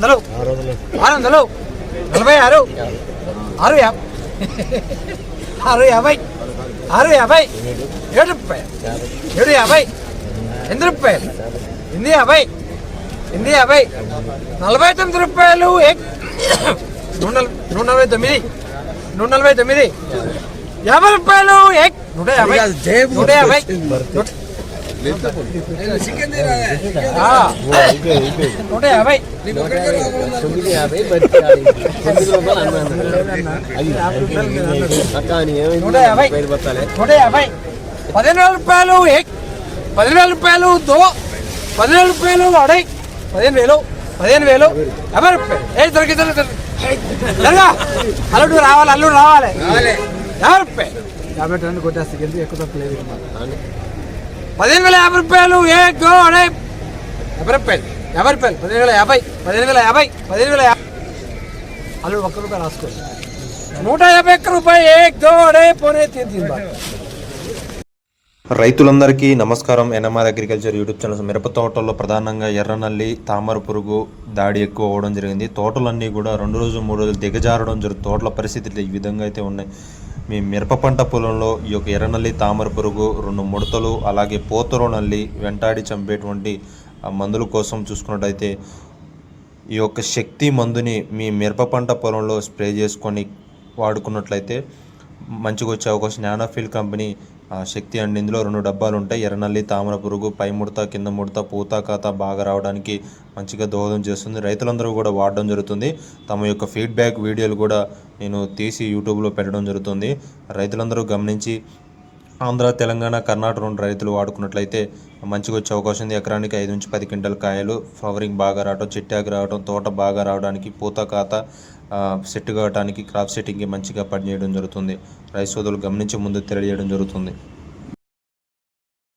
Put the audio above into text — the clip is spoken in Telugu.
600 46 650 7 రూపాయలు 750 8 రూపాయలు 850 49 రూపాయలు 149 149 50 రూపాయలు 150 15,000 రూపాయలు 15,000 రూపాయలు 15,000 రూపాయలు 15,000 50 రూపాయలు దొరికింది అల్లుడు రావాలి 50 రూపాయలు 52 కొట్టేస్తే ఎక్కువ తప్పలేదు 15,050 రూపాయలు 50 రూపాయలు 15,050 అల్లుడు 1 రూపాయలు రాసుకోండి 151 రూపాయలు పోనే తీరు. రైతులందరికీ నమస్కారం. NMR agriculture YouTube channel. మిరప తోటల్లో ప్రధానంగా ఎర్రనల్లి తామర పురుగు దాడి ఎక్కువ అవ్వడం జరిగింది. తోటలన్నీ కూడా 2 రోజులు 3 రోజులు దిగజారడం జరుగుతుంది. తోటల పరిస్థితులు ఈ విధంగా అయితే ఉన్నాయి. మీ మిరప పంట పొలంలో ఈ యొక్క ఎర్రనల్లి తామర పురుగు 2 ముడతలు అలాగే పోతరో నల్లి వెంటాడి చంపేటువంటి మందుల కోసం చూసుకున్నట్టయితే ఈ యొక్క శక్తి మందుని మీ మిరప పంట పొలంలో స్ప్రే చేసుకొని వాడుకున్నట్లయితే మంచిగా వచ్చే అవకాశం. నానోఫిల్ కంపెనీ శక్తి అండి. ఇందులో 2 డబ్బాలు ఉంటాయి. ఎర్రనల్లి తామర పురుగు పై ముడత కింద ముడత పూత కాత బాగా రావడానికి మంచిగా దోహదం చేస్తుంది. రైతులందరూ కూడా వాడడం జరుగుతుంది. తమ యొక్క ఫీడ్బ్యాక్ వీడియోలు కూడా నేను తీసి యూట్యూబ్లో పెట్టడం జరుగుతుంది. రైతులందరూ గమనించి ఆంధ్ర తెలంగాణ కర్ణాటక 2 రైతులు వాడుకున్నట్లయితే మంచిగా వచ్చే అవకాశం ఉంది. ఎకరానికి 5 నుంచి 10 క్వింటల్ కాయలు, ఫ్లవరింగ్ బాగా రావడం, చిట్టాకు రావడం, తోట బాగా రావడానికి, పూత కాత సెట్ కావడానికి, క్రాప్ సెట్టింగ్కి మంచిగా పనిచేయడం జరుగుతుంది. రైతు సోదరులు గమనించి ముందు తెలియజేయడం జరుగుతుంది.